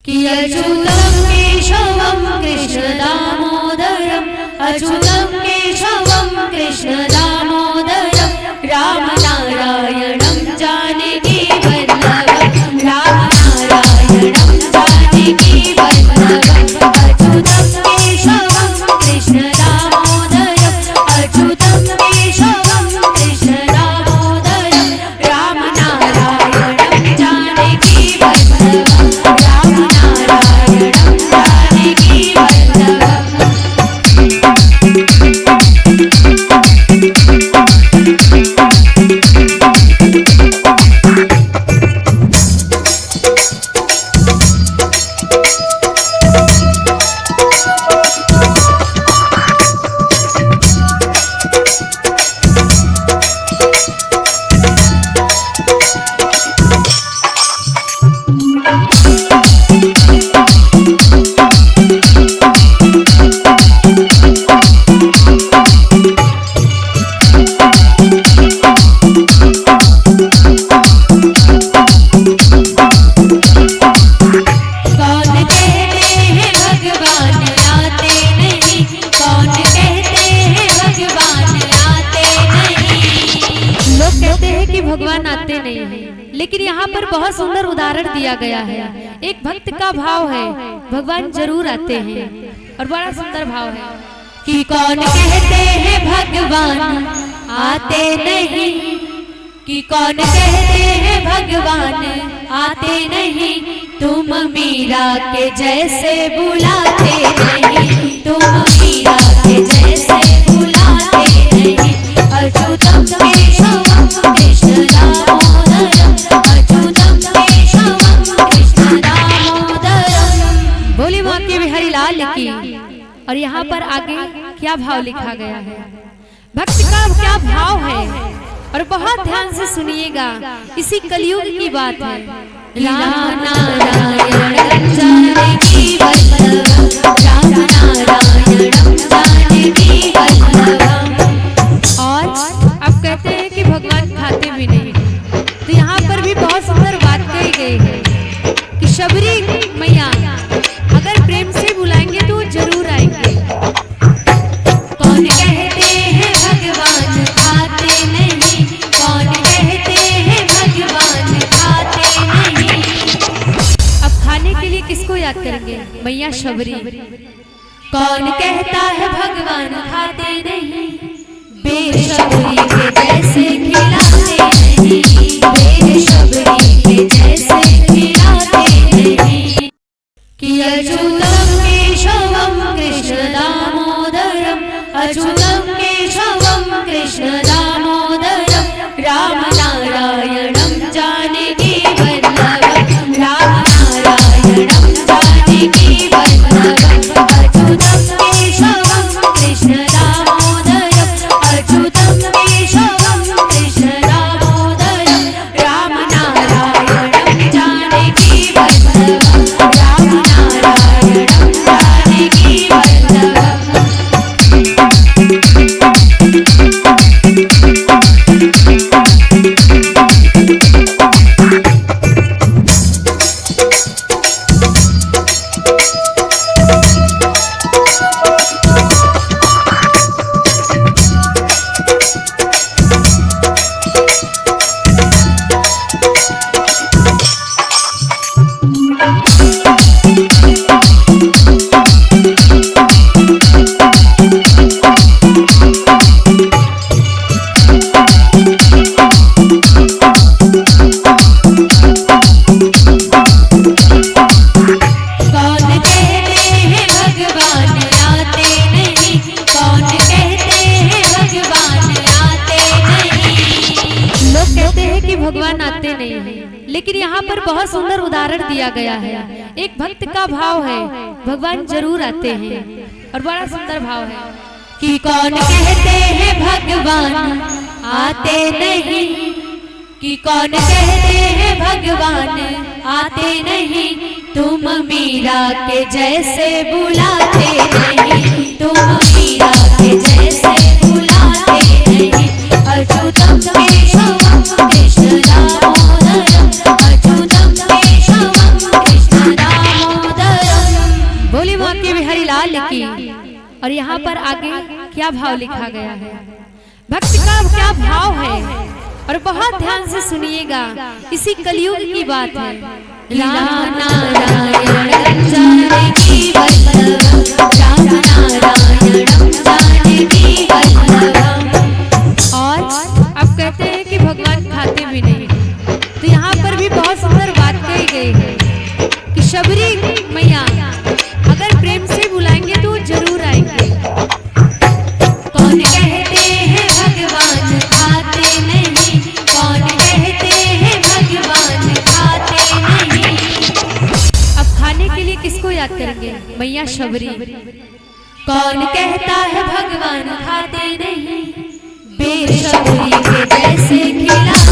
कि अच्युतं केशवं कृष्ण दामोदरम् अच्युतं केशवं कृष्ण दामोदरम् रामनारायणं जानकी वल्लभं रामनारायणं जानकी वल्लभम् अच्युतं केशवं कृष्ण दामोदरम् अच्युतं केशवं कृष्ण दामोदरम् रामनारायणं जानकी वल्लभम् रामनारायणं जानकी वल्लभम्। भगवान आते नहीं हैं, लेकिन यहाँ पर बहुत सुंदर उदाहरण दिया गया है। एक भक्त का भाव है भगवान जरूर आते हैं, और बड़ा सुंदर भाव है कि कौन कहते हैं भगवान आते नहीं, कि कौन कहते हैं भगवान आते नहीं, तुम मीरा के जैसे बुलाते नहीं, तुम मीरा के जैसे बुलाते नहीं। अच्युतं केशवं कृष्ण दामोदरम् अच्युतं केशवं कृष्ण दामोदरम्। बोली माँ के बिहारी लाल की। और यहाँ पर आगे क्या भाव लिखा गया है, भक्त का क्या भाव है, और बहुत ध्यान से सुनिएगा, इसी कलयुग की बात है। रामनारायणं जानकी वल्लभं रामनारायणं जानकी वल्लभं। और अब कहते हैं कि भगवान खाते भी नहीं, तो यहाँ पर भी बहुत सुंदर बात कही गई है कि शबरी मैया अगर प्रेम से बुलाएंगे तो जरूर आएंगे। कौन कहते हैं भगवान खाते नहीं, कौन कहते हैं भगवान खाते नहीं। अब खाने के लिए किसको याद करेंगे, मैया शबरी। कौन कहता है भगवान खाते नहीं, बेशबरी के जैसे खिलाते नहीं, बेशबरी के जैसे खिलाते नहीं। कि अच्युतं केशवं कृष्ण दामोदरम् अच्युतं केशवं कृष्ण दामोदरम् रामनारायणं जानकी वल्लभं रामनारायणं जानकी वल्लभम् अच्युतं केशवं कृष्ण दामोदरम् अच्युतं केशवं कृष्ण दामोदरम् रामनारायणं जानकी वल्लभं रामनारायणं जानकी वल्लभम्। भगवान आते नहीं हैं, लेकिन यहाँ पर बहुत सुंदर उदाहरण दिया गया है। एक भक्त का भाव है भगवान जरूर आते हैं, और बड़ा सुंदर भाव है कि कौन कहते हैं भगवान आते नहीं, कि कौन कहते हैं भगवान आते नहीं, तुम मीरा के जैसे बुलाते नहीं, तुम मीरा के जैसे बुलाते नहीं। अच्युतं केशवं कृष्ण दामोदरम् अच्युतं केशवं कृष्ण दामोदरम् लाल की। और यहाँ पर आगे क्या भाव लिखा गया है, भक्त का क्या भाव है, और बहुत ध्यान से सुनिएगा, इसी कलयुग की बात है। राम नारायण जानकी वल्लभ, राम नारायण जानकी वल्लभ। और अब कहते हैं कि भगवान खाते भी नहीं, तो यहाँ पर भी बहुत सुंदर बात कही गई है कि शबरी मैया अगर प्रेम से बुलाएंगे तो वो जरूर आएंगे। कौन कहते हैं भगवान खाते नहीं, कौन कहते हैं भगवान खाते नहीं। अब खाने के लिए किसको याद करेंगे, मैया शबरी। कौन कहता है भगवान खाते नहीं, बेशबरी के जैसे खिला